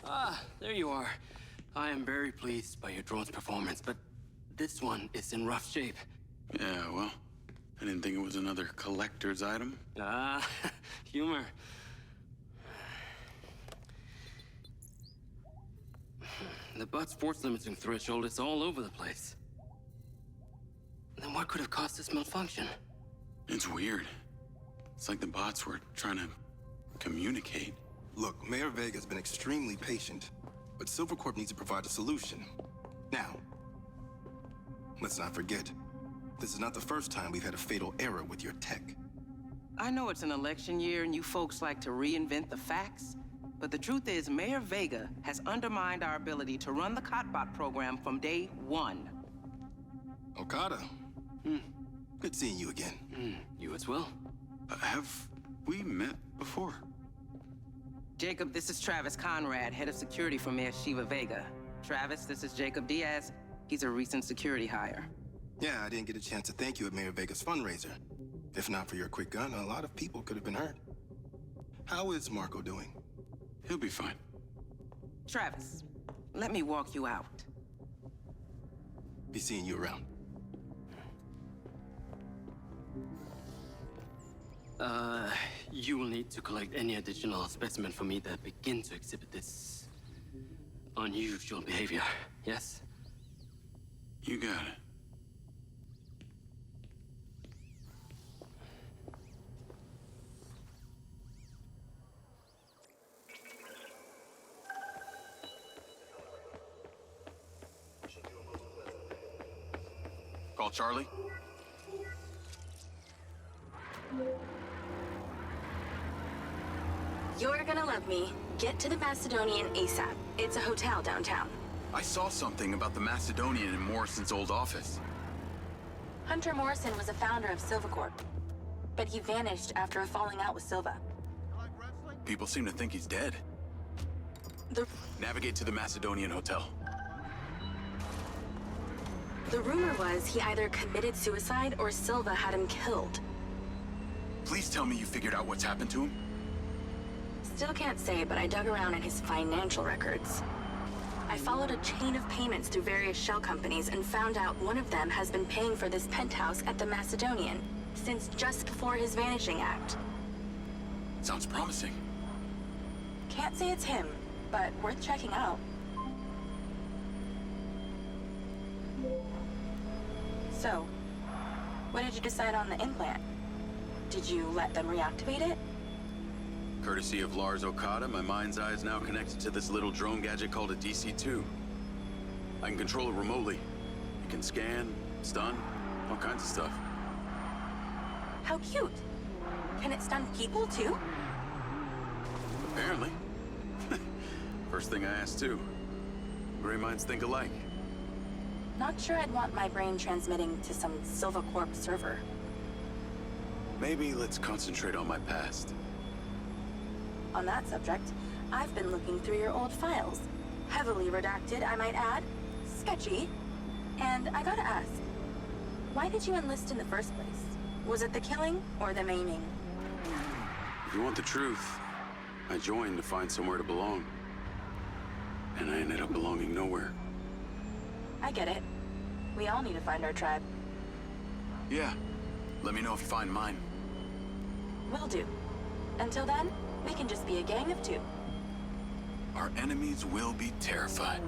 Ah, there you are. I am very pleased by your drone's performance, but this one is in rough shape. Yeah, well, I didn't think it was another collector's item. Ah, humor. The bot's force limiting threshold is all over the place. Then what could have caused this malfunction? It's weird. It's like the bots were trying to communicate. Look, Mayor Vega's been extremely patient, but Silvercorp needs to provide a solution. Now, let's not forget, this is not the first time we've had a fatal error with your tech. I know it's an election year and you folks like to reinvent the facts, but the truth is Mayor Vega has undermined our ability to run the Cotbot program from day one. Okada. Good seeing you again. You as well. Have we met before? Jacob, this is Travis Conrad, head of security for Mayor Shiva Vega. Travis, this is Jacob Diaz. He's a recent security hire. Yeah, I didn't get a chance to thank you at Mayor Vega's fundraiser. If not for your quick gun, a lot of people could have been hurt. How is Marco doing? He'll be fine. Travis, let me walk you out. Be seeing you around. You will need to collect any additional specimen for me that begin to exhibit this unusual behavior, yes? You got it. Call Charlie. You're gonna love me. Get to the Macedonian ASAP. It's a hotel downtown. I saw something about the Macedonian in Morrison's old office. Hunter Morrison was a founder of Silvercorp, but he vanished after a falling out with Silva. People seem to think he's dead. Navigate to the Macedonian hotel. The rumor was he either committed suicide or Silva had him killed. Please tell me you figured out what's happened to him. Still can't say, but I dug around in his financial records. I followed a chain of payments through various shell companies and found out one of them has been paying for this penthouse at the Macedonian since just before his vanishing act. Sounds promising. Can't say it's him, but worth checking out. So, what did you decide on the implant? Did you let them reactivate it? Courtesy of Lars Okada, my Mindseye is now connected to this little drone gadget called a DC-2. I can control it remotely. It can scan, stun, all kinds of stuff. How cute. Can it stun people too? Apparently. First thing I asked too. Gray minds think alike. Not sure I'd want my brain transmitting to some Silvercorp server. Maybe let's concentrate on my past. On that subject, I've been looking through your old files. Heavily redacted, I might add. Sketchy. And I gotta ask, why did you enlist in the first place? Was it the killing or the maiming? If you want the truth, I joined to find somewhere to belong. And I ended up belonging nowhere. I get it. We all need to find our tribe. Yeah. Let me know if you find mine. Will do. Until then, we can just be a gang of two. Our enemies will be terrified.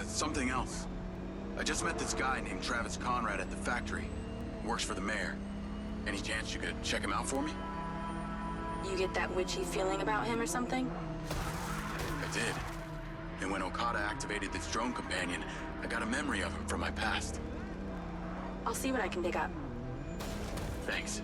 Something else. I just met this guy named Travis Conrad at the factory. Works for the mayor. Any chance you could check him out for me? You get that witchy feeling about him or something? I did. And when Okada activated this drone companion, I got a memory of him from my past. I'll see what I can dig up. Thanks.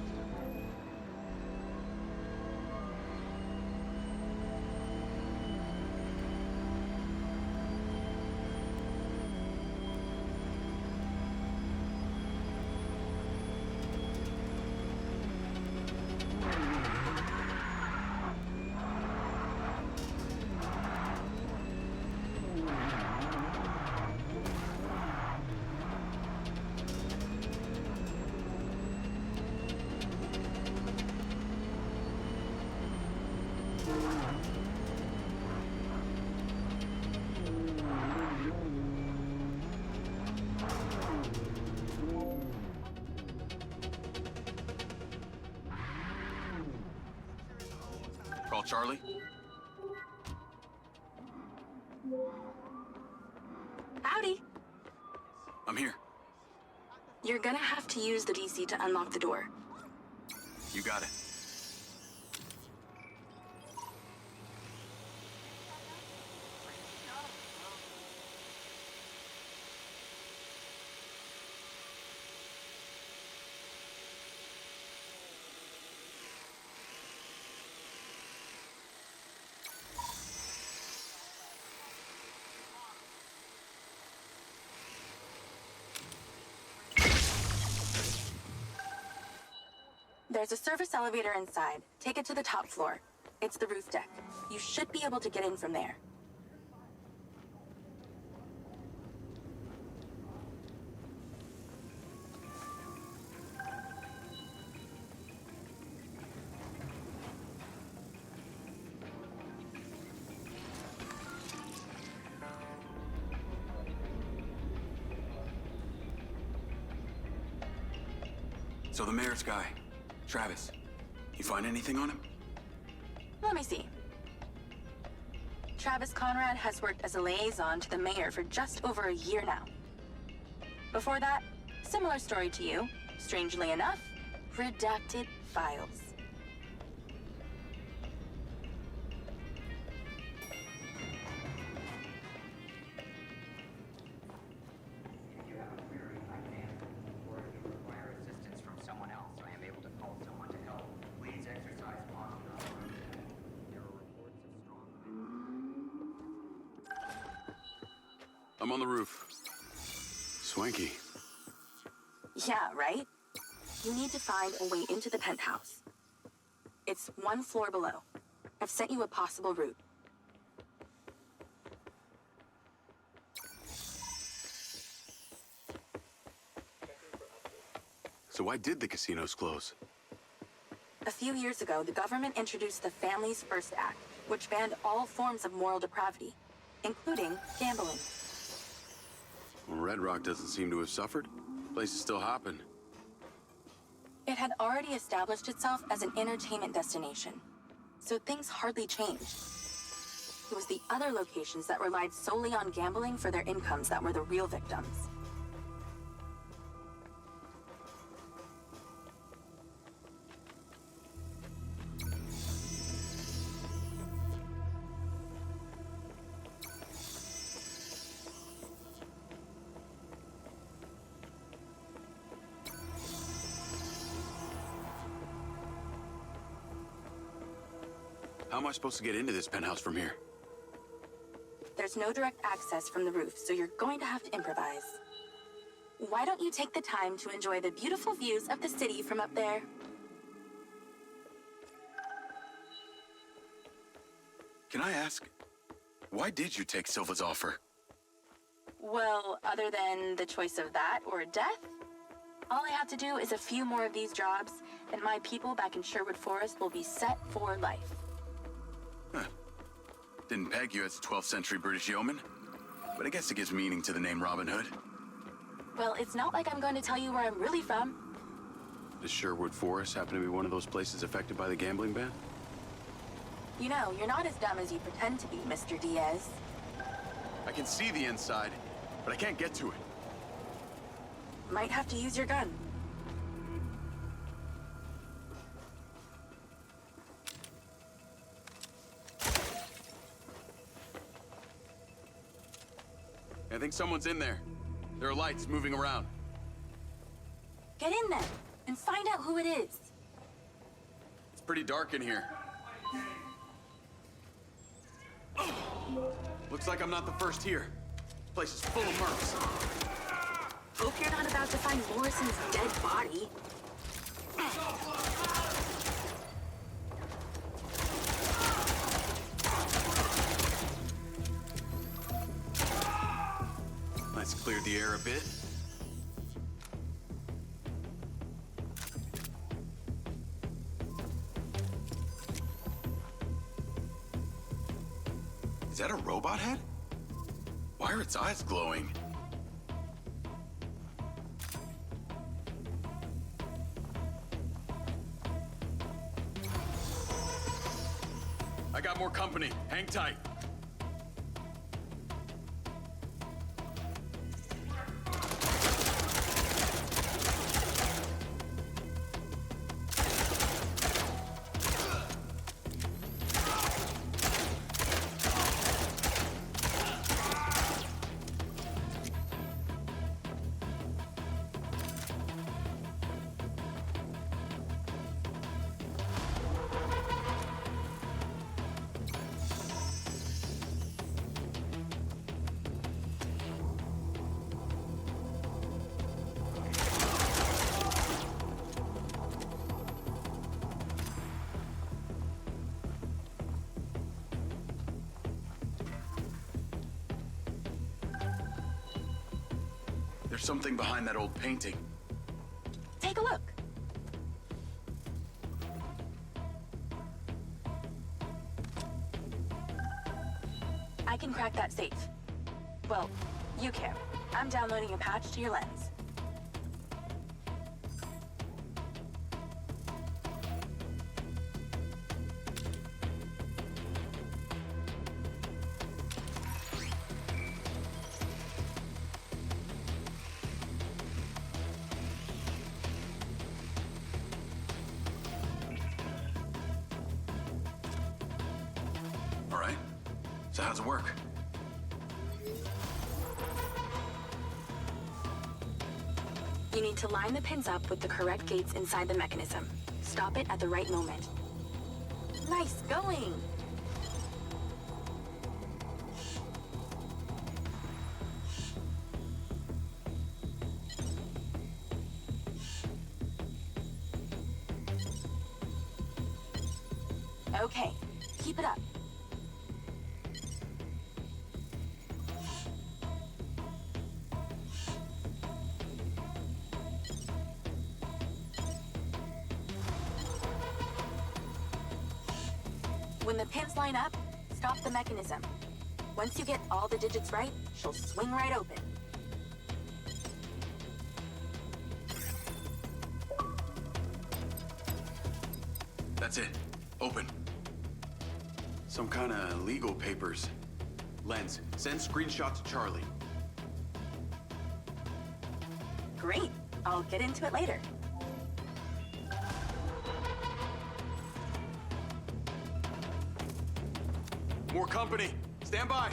Call Charlie? Howdy. I'm here. You're gonna have to use the DC to unlock the door. You got it. There's a service elevator inside. Take it to the top floor. It's the roof deck. You should be able to get in from there. So the mayor's guy, Travis, you find anything on him? Let me see. Travis Conrad has worked as a liaison to the mayor for just over a year now. Before that, similar story to you. Strangely enough, redacted files. I'm on the roof. Swanky. Yeah, right? You need to find a way into the penthouse. It's one floor below. I've sent you a possible route. So why did the casinos close? A few years ago, the government introduced the Families First Act, which banned all forms of moral depravity, including gambling. Well, Redrock doesn't seem to have suffered. The place is still hopping. It had already established itself as an entertainment destination, so things hardly changed. It was the other locations that relied solely on gambling for their incomes that were the real victims. How am I supposed to get into this penthouse from here? There's no direct access from the roof, so you're going to have to improvise. Why don't you take the time to enjoy the beautiful views of the city from up there? Can I ask, why did you take Silva's offer? Well, other than the choice of that or death, all I have to do is a few more of these jobs, and my people back in Sherwood Forest will be set for life. Huh. Didn't peg you as a 12th century British yeoman, but I guess it gives meaning to the name Robin Hood. Well, it's not like I'm going to tell you where I'm really from. Does Sherwood Forest happen to be one of those places affected by the gambling ban? You know, you're not as dumb as you pretend to be, Mr. Diaz. I can see the inside, but I can't get to it. Might have to use your gun. I think someone's in there. There are lights moving around. Get in there and find out who it is. It's pretty dark in here. Looks like I'm not the first here. This place is full of mercs. Hope you're not about to find Morrison's dead body. Let's clear the air a bit. Is that a robot head? Why are its eyes glowing? I got more company. Hang tight. There's something behind that old painting. Take a look. I can crack that safe. Well, you can. I'm downloading a patch to your lens. All right. So how's it work? You need to line the pins up with the correct gates inside the mechanism. Stop it at the right moment. Nice going! Okay, keep it up. When the pins line up, stop the mechanism. Once you get all the digits right, she'll swing right open. That's it. Open. Some kind of legal papers. Lens, send screenshot to Charlie. Great. I'll get into it later. More company. Stand by.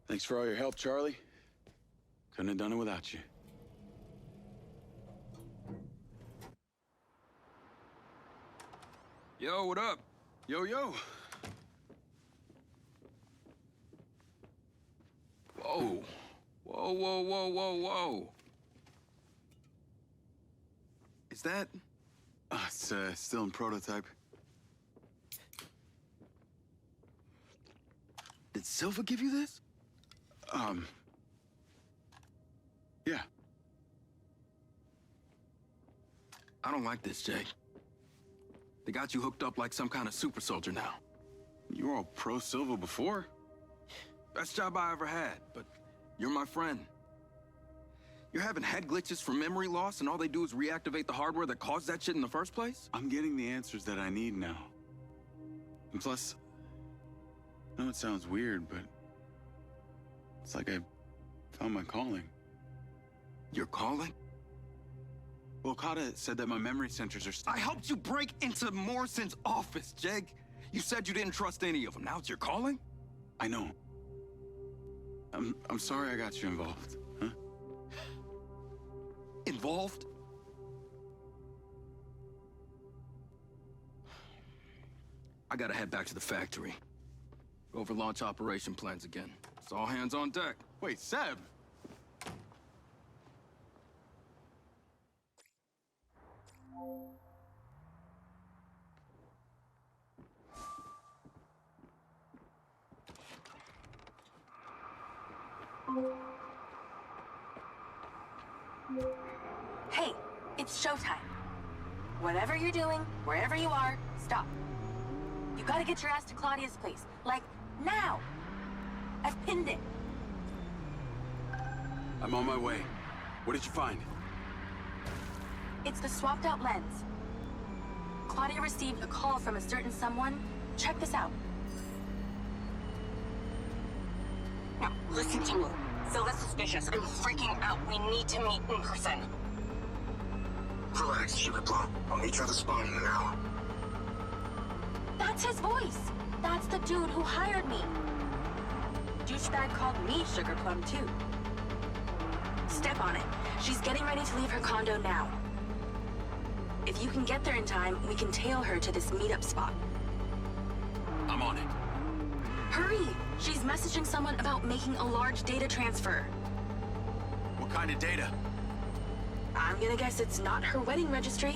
Thanks for all your help, Charlie. Couldn't have done it without you. Yo, what up? Yo, yo. Whoa. Whoa, whoa, whoa, whoa, whoa. Is that... It's still in prototype. Did Silva give you this? Yeah. I don't like this, Jay. They got you hooked up like some kind of super soldier now. You were all pro Silva before. Best job I ever had, but you're my friend. You're having head glitches from memory loss, and all they do is reactivate the hardware that caused that shit in the first place? I'm getting the answers that I need now. And plus, I know it sounds weird, but it's like I found my calling. Your calling? Well, Okada said that my memory centers are... I helped you break into Morrison's office, Jeg. You said you didn't trust any of them. Now it's your calling? I know. I'm sorry I got you involved, huh? Involved? I gotta head back to the factory. Go over launch operation plans again. It's all hands on deck. Wait, Seb! Hey, it's showtime. Whatever you're doing, wherever you are, stop. You gotta get your ass to Claudia's place. Like, now! I've pinned it. I'm on my way. What did you find? It's the swapped out lens. Claudia received a call from a certain someone. Check this out. Now, listen to me. Silva's suspicious. I'm freaking out. We need to meet in person. Relax, Sugar Plum. I'll meet you at the spot in an hour. That's his voice. That's the dude who hired me. Douchebag called me Sugar Plum, too. Step on it. She's getting ready to leave her condo now. If you can get there in time, we can tail her to this meetup spot. I'm on it. Hurry! She's messaging someone about making a large data transfer. What kind of data? I'm gonna guess it's not her wedding registry.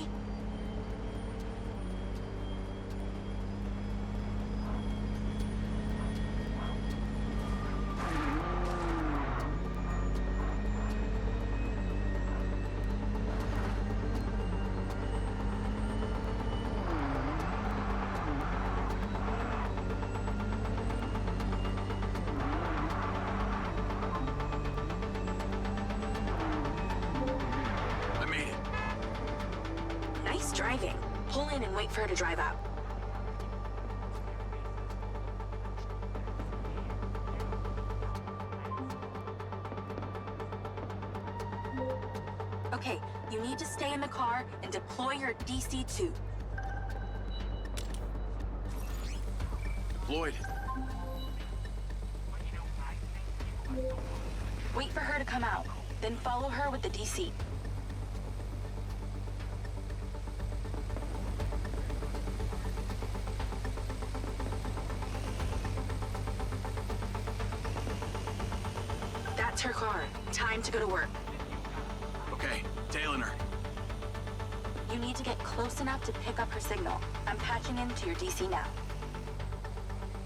Nice driving. Pull in and wait for her to drive out. Okay, you need to stay in the car and deploy your DC-2. Deployed. Wait for her to come out, then follow her with the DC. That's her car. Time to go to work. Okay, tailing her. You need to get close enough to pick up her signal. I'm patching into your DC now.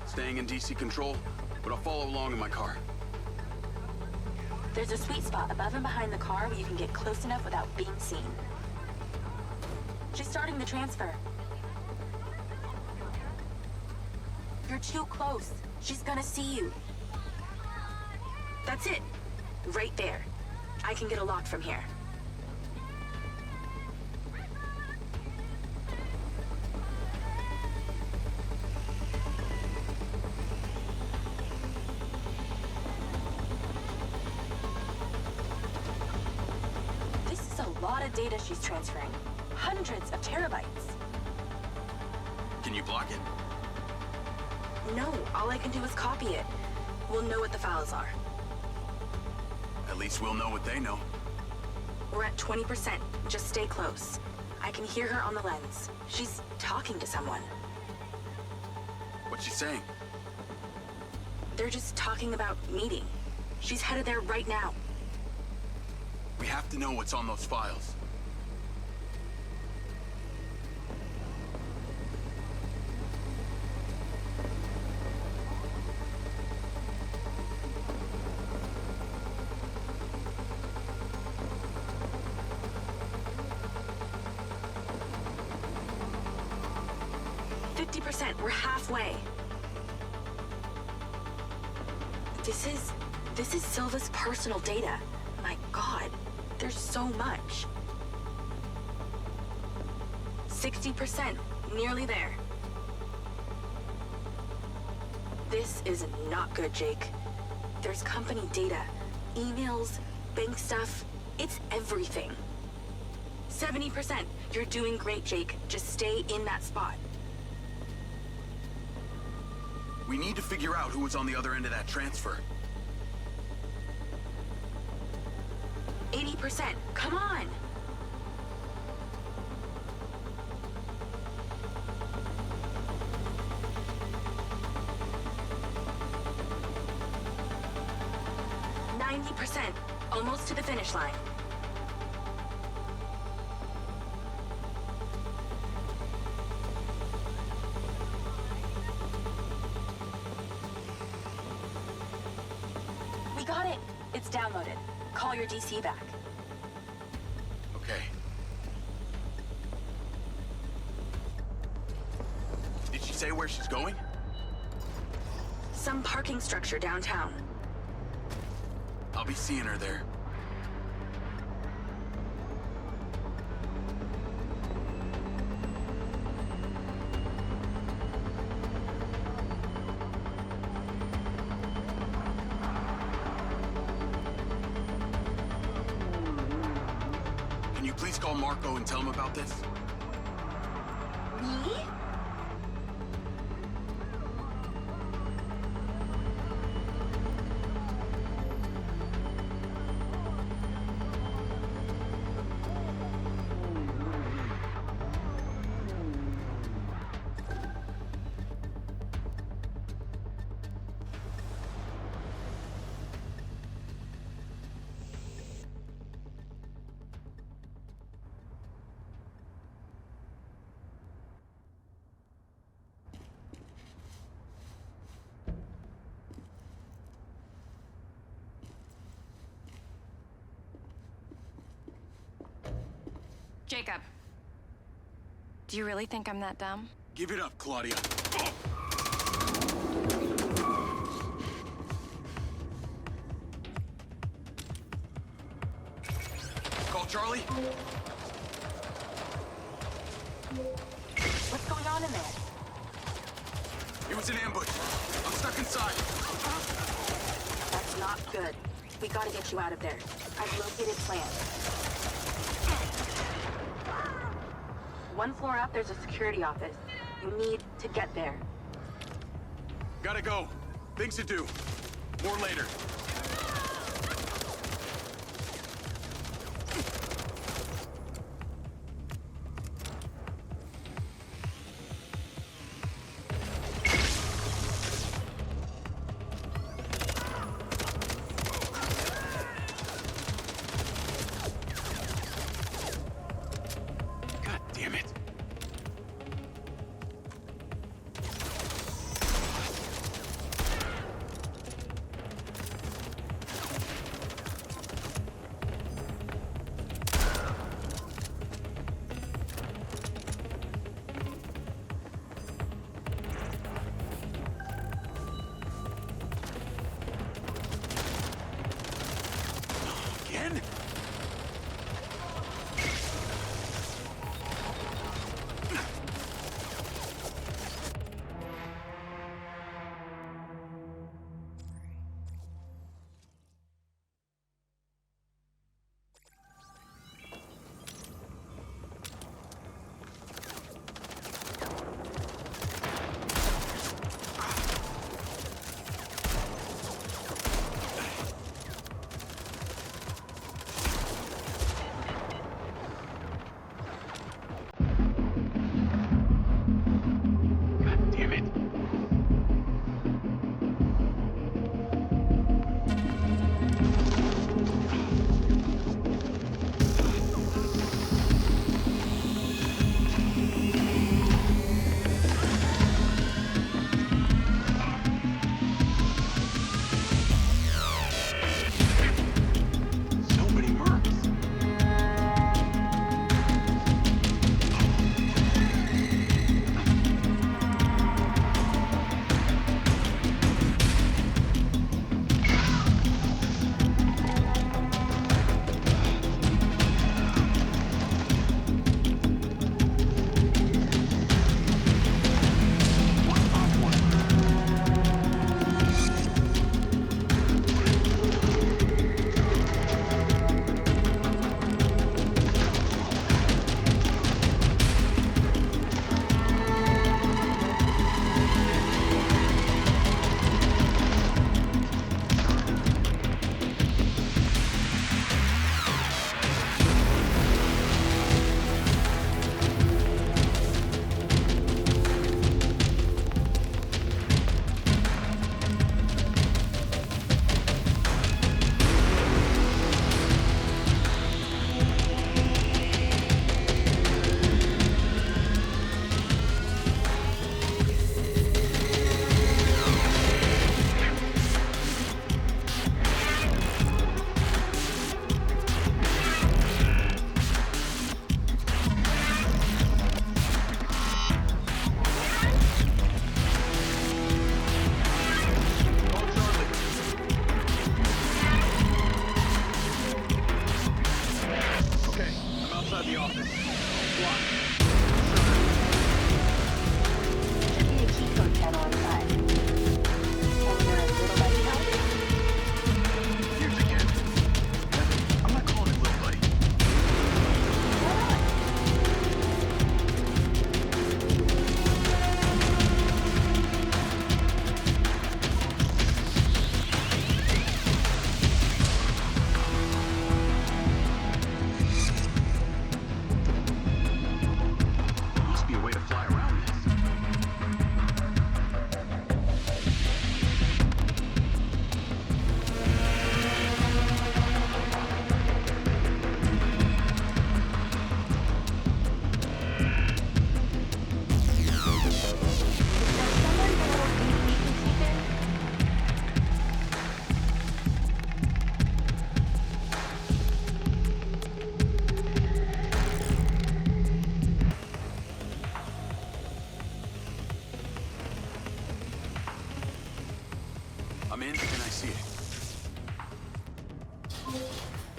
Staying in DC control, but I'll follow along in my car. There's a sweet spot above and behind the car where you can get close enough without being seen. She's starting the transfer. You're too close. She's gonna see you. That's it. Right there. I can get a lock from here. This is a lot of data she's transferring. Hundreds of terabytes. Can you block it? No, all I can do is copy it. We'll know what the files are. At least we'll know what they know. We're at 20%. Just stay close. I can hear her on the lens. She's talking to someone. What's she saying? They're just talking about meeting. She's headed there right now. We have to know what's on those files. We're halfway. This is Silva's personal data. My God, there's so much. 60%, nearly there. This is not good, Jake. There's company data, emails, bank stuff. It's everything. 70%. You're doing great, Jake. Just stay in that spot. We need to figure out who was on the other end of that transfer. 80%. Come on! %. Almost to the finish line. We got it. It's downloaded. Call your DC back. okay. Did she say where she's going? Some parking structure downtown. I'll be seeing her there. Can you please call Marco and tell him about this? Me? Jacob. Do you really think I'm that dumb? Give it up, Claudia. Call Charlie? What's going on in there? It was an ambush. I'm stuck inside. That's not good. We gotta get you out of there. I've located plans. One floor up, there's a security office. You need to get there. Gotta go. Things to do. More later. God damn it. Again?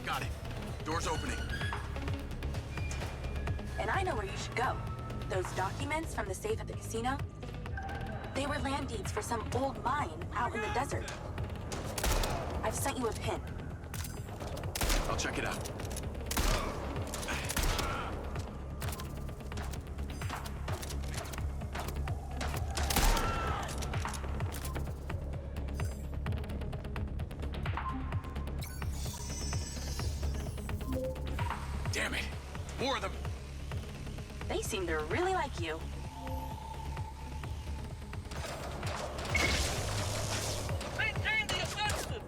Got it. Door's opening. And I know where you should go. Those documents from the safe at the casino, they were land deeds for some old mine out in the desert. I've sent you a pin. I'll check it out. Damn it. More of them. They seem to really like you. Maintain the offensive!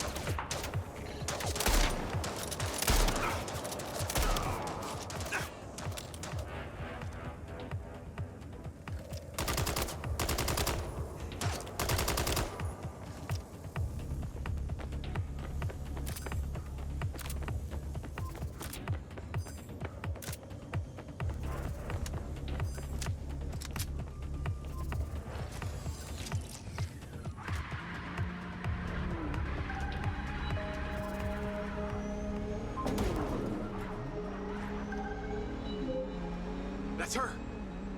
That's her.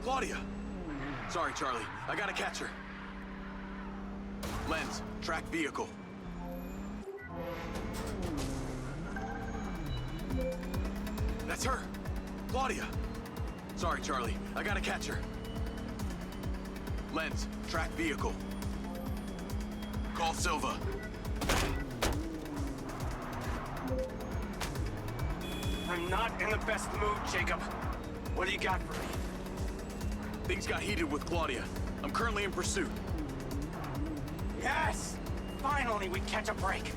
Claudia. Sorry, Charlie. I gotta catch her. Lens, track vehicle. That's her. Claudia. Sorry, Charlie. I gotta catch her. Lens, track vehicle. Call Silva. I'm not in the best mood, Jacob. What do you got for me? Things got heated with Claudia. I'm currently in pursuit. Yes! Finally, we catch a break.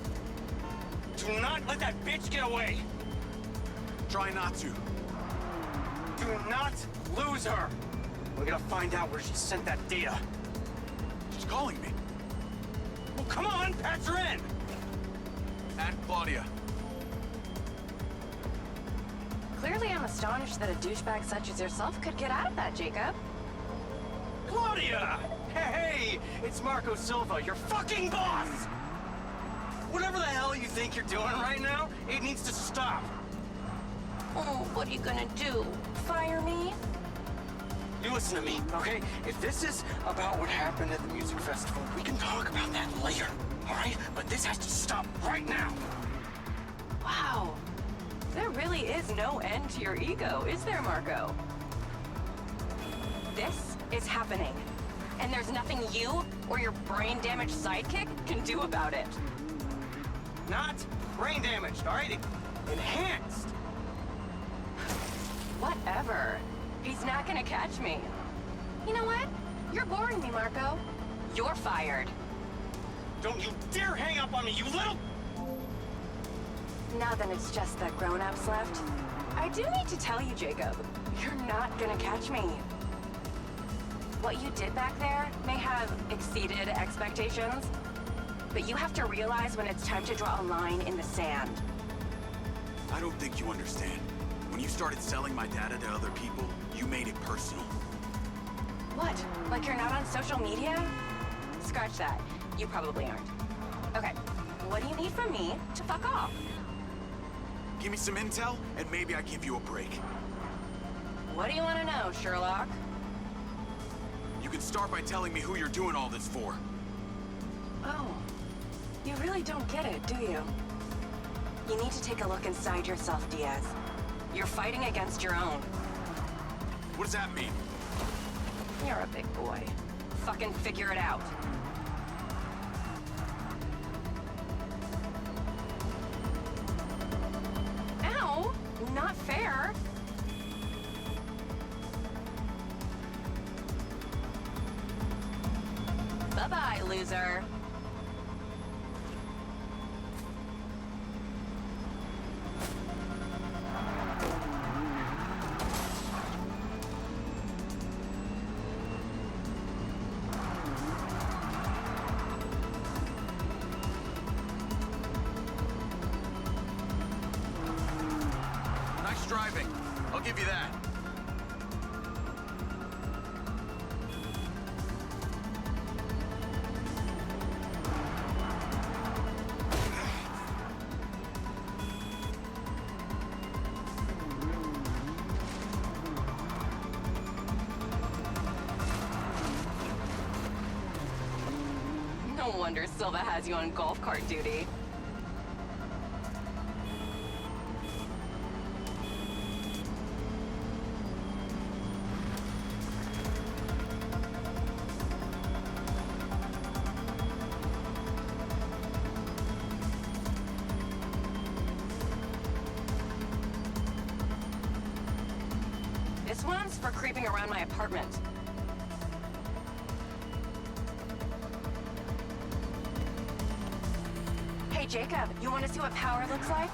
Do not let that bitch get away. Try not to. Do not lose her. We're gonna find out where she sent that data. She's calling me. Well, come on, patch her in. And Claudia. Clearly, I'm astonished that a douchebag such as yourself could get out of that, Jacob. Claudia! Hey, it's Marco Silva, your fucking boss! Whatever the hell you think you're doing right now, it needs to stop. Oh, what are you gonna do? Fire me? You listen to me, okay? If this is about what happened at the music festival, we can talk about that later, all right? But this has to stop right now. Wow. There really is no end to your ego, is there, Marco? This is happening. And there's nothing you or your brain-damaged sidekick can do about it. Not brain damaged, all right? Enhanced. Whatever. He's not gonna catch me. You know what? You're boring me, Marco. You're fired. Don't you dare hang up on me, you little... Now then it's just the grown-ups left. I do need to tell you, Jacob, you're not gonna catch me. What you did back there may have exceeded expectations, but you have to realize when it's time to draw a line in the sand. I don't think you understand. When you started selling my data to other people, you made it personal. What? Like you're not on social media? Scratch that. You probably aren't. Okay, what do you need from me to fuck off? Give me some intel, and maybe I give you a break. What do you want to know, Sherlock? You can start by telling me who you're doing all this for. Oh, you really don't get it, do you? You need to take a look inside yourself, Diaz. You're fighting against your own. What does that mean? You're a big boy. Fucking figure it out. Ow! Not fair. Bye-bye, loser. Nice driving. I'll give you that. wonder Silva has you on golf cart duty. This one's for creeping around my apartment. Hey, Jacob, you want to see what power looks like?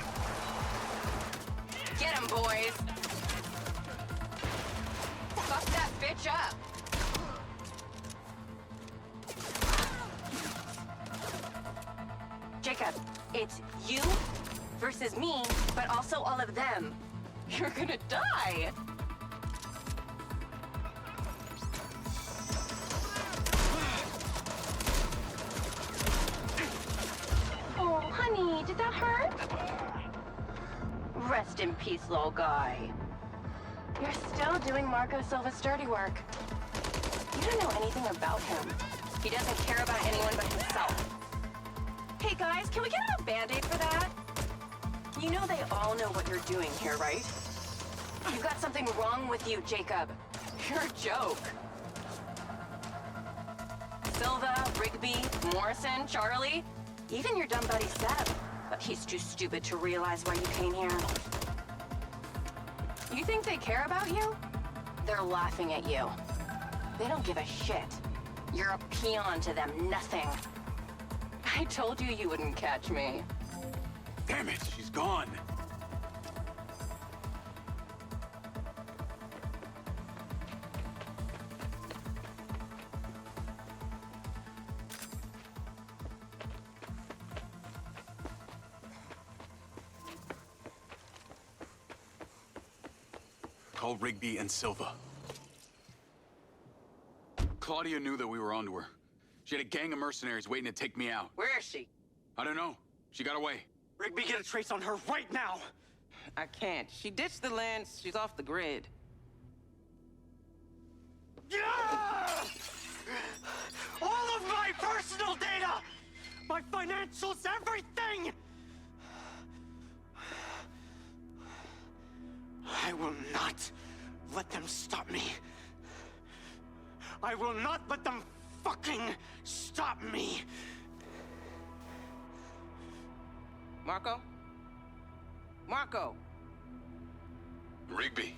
Get him, boys! Fuck that bitch up! Jacob, it's you versus me, but also all of them. You're gonna die! Oh, honey, did that hurt? Rest in peace, little guy. You're still doing Marco Silva's dirty work. You don't know anything about him. He doesn't care about anyone but himself. Hey guys, can we get a Band-Aid for that? You know they all know what you're doing here, right? You've got something wrong with you, Jacob. You're a joke. Silva, Rigby, Morrison, Charlie, even your dumb buddy Seb. But he's too stupid to realize why you came here. You think they care about you? They're laughing at you. They don't give a shit. You're a peon to them, nothing. I told you you wouldn't catch me. Damn it, she's gone. Call Rigby and Silva. Claudia knew that we were onto her. She had a gang of mercenaries waiting to take me out. Where is she? I don't know. She got away. Rigby, get a trace on her right now! I can't. She ditched the land. She's off the grid. Yeah! All of my personal data! My financials, everything! I will not let them stop me. I will not let them fucking stop me. Marco? Marco! Rigby.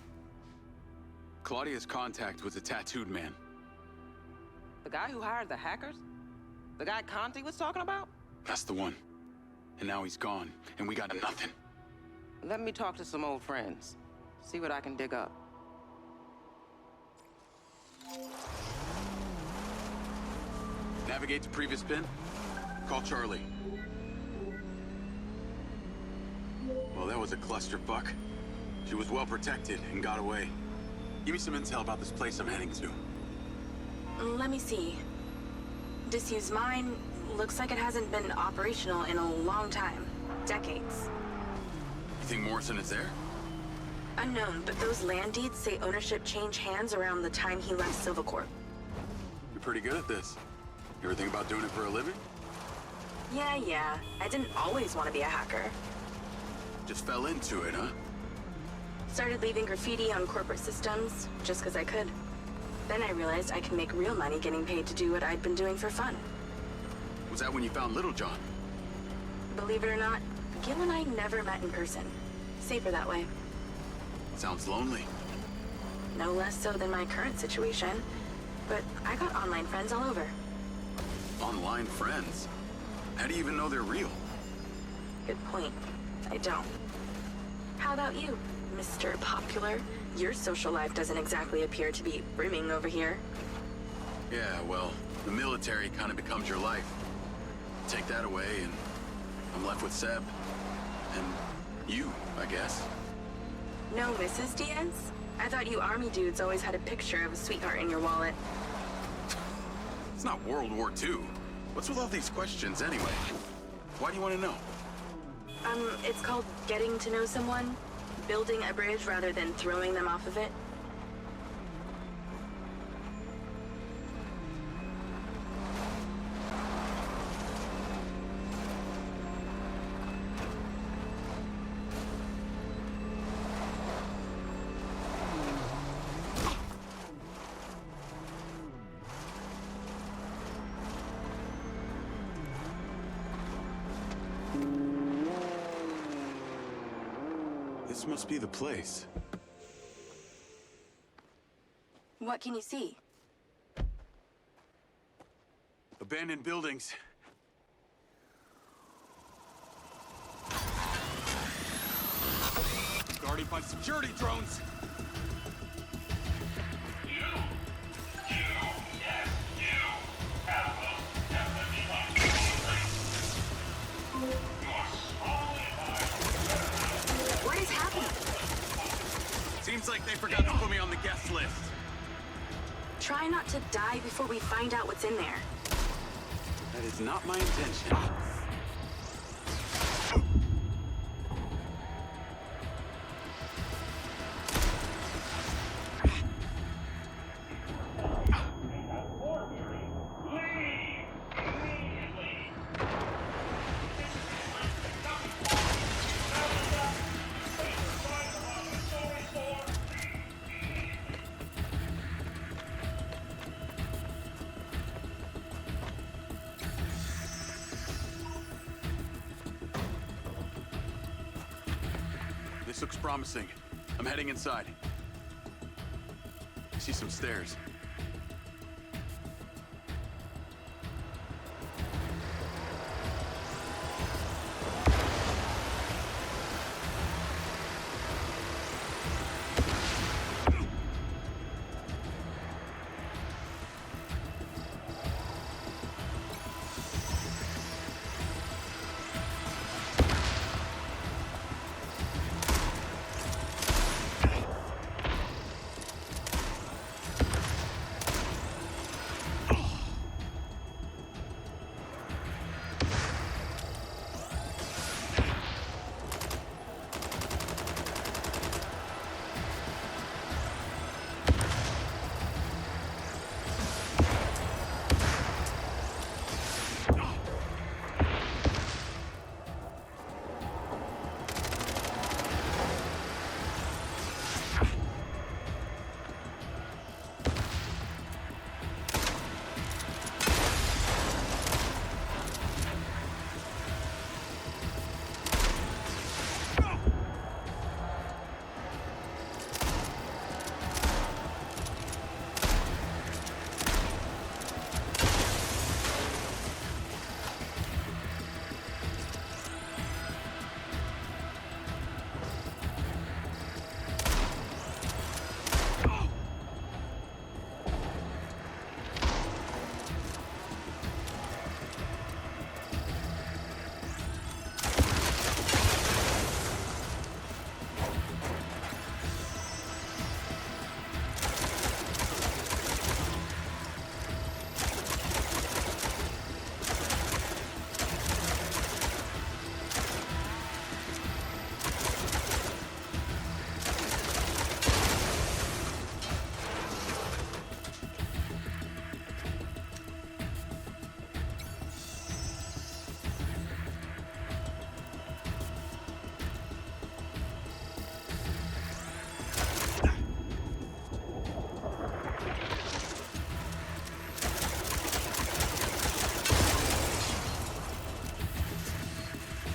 Claudia's contact was a tattooed man. The guy who hired the hackers? The guy Conti was talking about? That's the one. And now he's gone, and we got nothing. Let me talk to some old friends. See what I can dig up. Navigate to previous pin. Call Charlie. Well, that was a clusterfuck. She was well protected and got away. Give me some intel about this place I'm heading to. Let me see. Disused mine looks like it hasn't been operational in a long time. Decades. You think Morrison is there? Unknown, but those land deeds say ownership changed hands around the time he left Silvacorp. You're pretty good at this. You ever think about doing it for a living? Yeah. I didn't always want to be a hacker. Just fell into it, huh? Started leaving graffiti on corporate systems, just because I could. Then I realized I could make real money getting paid to do what I'd been doing for fun. Was that when you found Little John? Believe it or not, Gil and I never met in person. Safer that way. Sounds lonely. No less so than my current situation. But I got online friends all over. Online friends? How do you even know they're real? Good point. I don't. How about you, Mr. Popular? Your social life doesn't exactly appear to be brimming over here. Yeah, well, the military kind of becomes your life. Take that away and I'm left with Seb. And you, I guess. No Mrs. Diaz? I thought you army dudes always had a picture of a sweetheart in your wallet. It's not World War II. What's with all these questions anyway? Why do you want to know? It's called getting to know someone. Building a bridge rather than throwing them off of it. This must be the place. What can you see? Abandoned buildings. Guarded by security drones. What is happening? Seems like they forgot to put me on the guest list. Try not to die before we find out what's in there. That is not my intention. This looks promising. I'm heading inside. I see some stairs.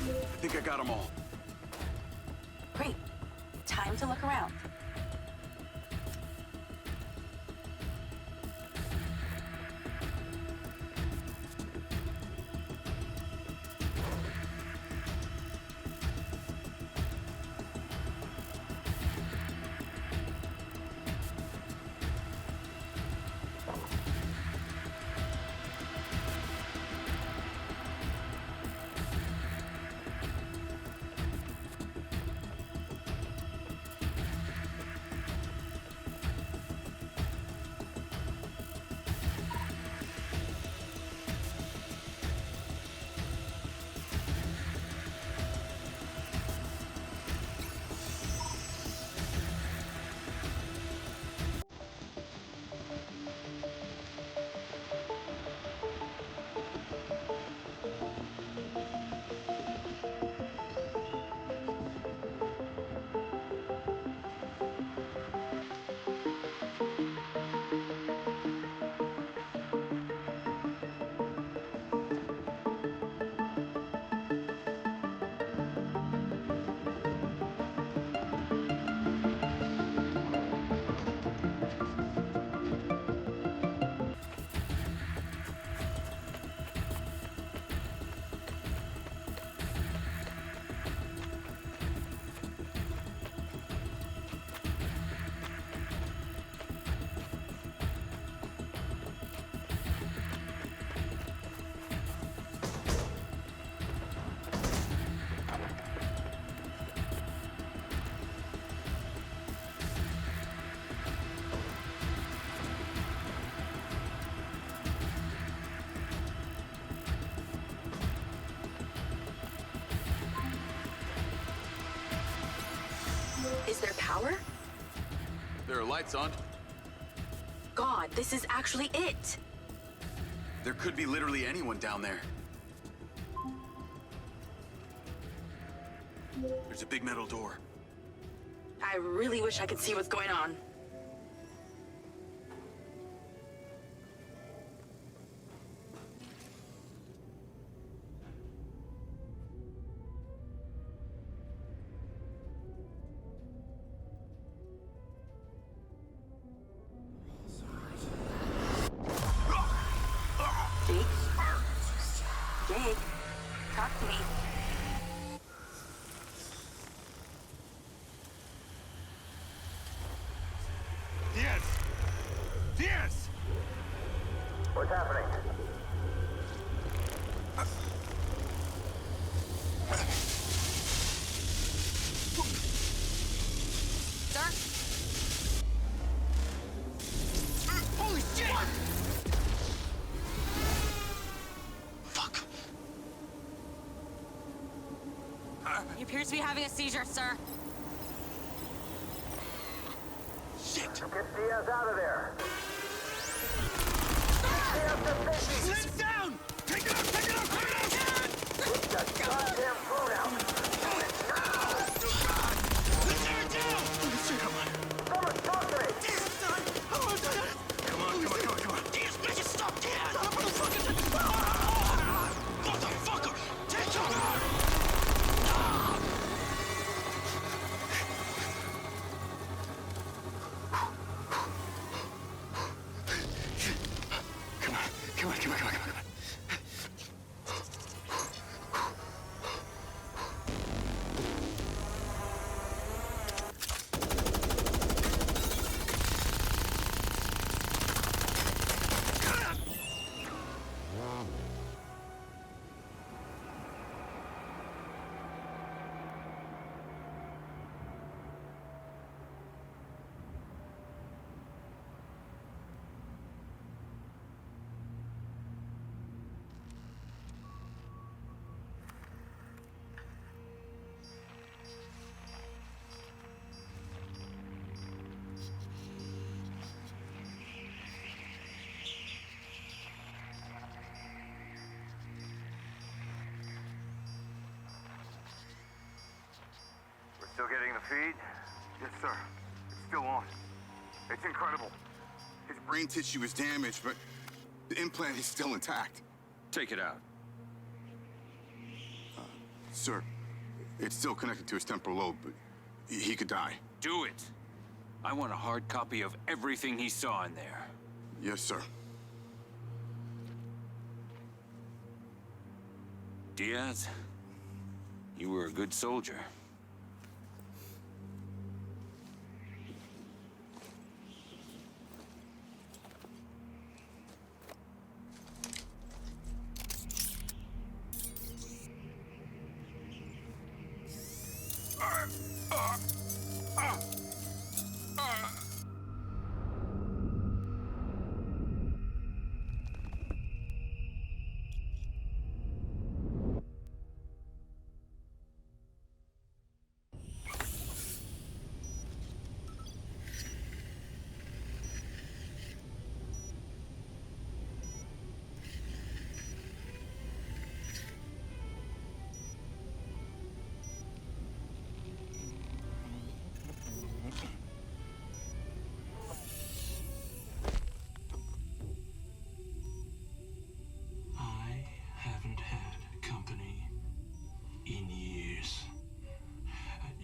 I think I got them all. Great. Time to look around. Is there power? There are lights on. God, this is actually it! There could be literally anyone down there. There's a big metal door. I really wish I could see what's going on. Jake? Jake? Talk to me. Diaz! What's happening? Sir? Holy shit! Fuck. He appears to be having a seizure, sir. Shit! Get Diaz out of there! Diaz, down! Take it out! Take it out! Take it out! Put that goddamn phone out! Do it now! Tear it down! Someone talk to me! Diaz, son! Come on. Diaz, bitch, stop! Diaz! Motherfucker! Take cover! Come on. Still getting the feed? Yes, sir. It's still on. It's incredible. His brain tissue is damaged, but the implant is still intact. Take it out. Sir, it's still connected to his temporal lobe, but he could die. Do it. I want a hard copy of everything he saw in there. Yes, sir. Diaz, you were a good soldier.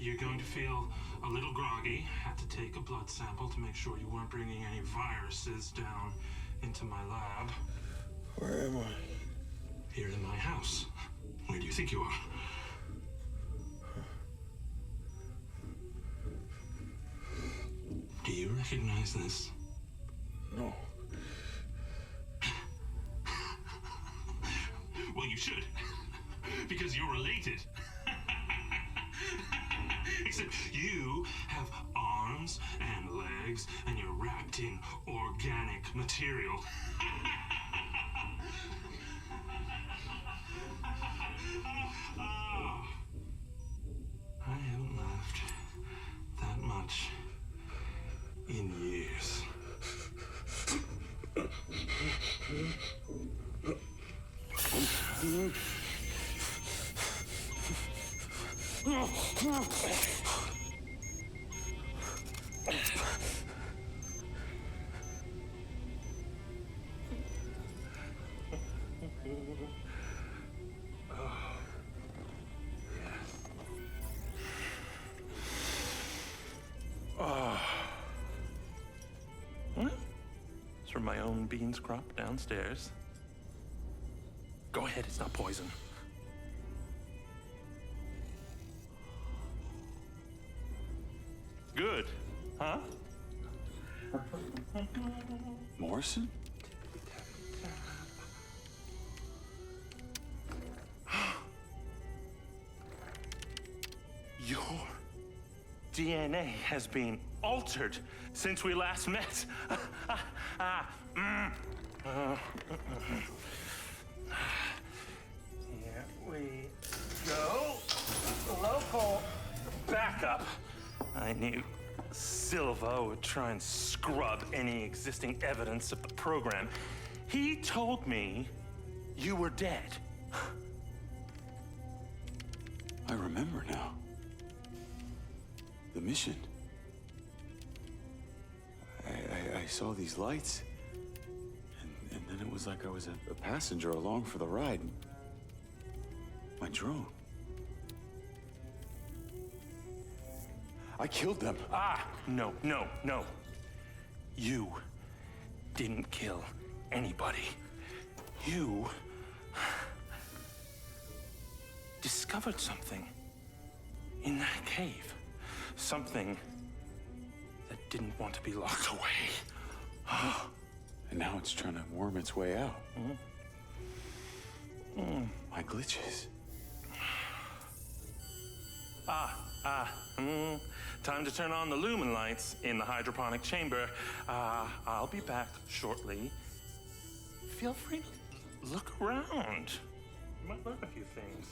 You're going to feel a little groggy. Had to take a blood sample to make sure you weren't bringing any viruses down into my lab. Where am I? Here in my house. Where do you think you are? Do you recognize this? No. Well, you should. Because you're related. Except you have arms and legs, and you're wrapped in organic material. I haven't laughed that It's from my own beans crop downstairs. Go ahead, it's not poison. Good, huh? Morrison? Your DNA has been altered since we last met. Here we go. Local backup. I knew Silva would try and scrub any existing evidence of the program. He told me you were dead. I remember now. The mission. I saw these lights, and then it was like I was a passenger along for the ride. My drone. I killed them. No. You didn't kill anybody. You discovered something in that cave. Something that didn't want to be locked away. And now it's trying to worm its way out. My glitches. Time to turn on the lumen lights in the hydroponic chamber. I'll be back shortly. Feel free to look around. You might learn a few things.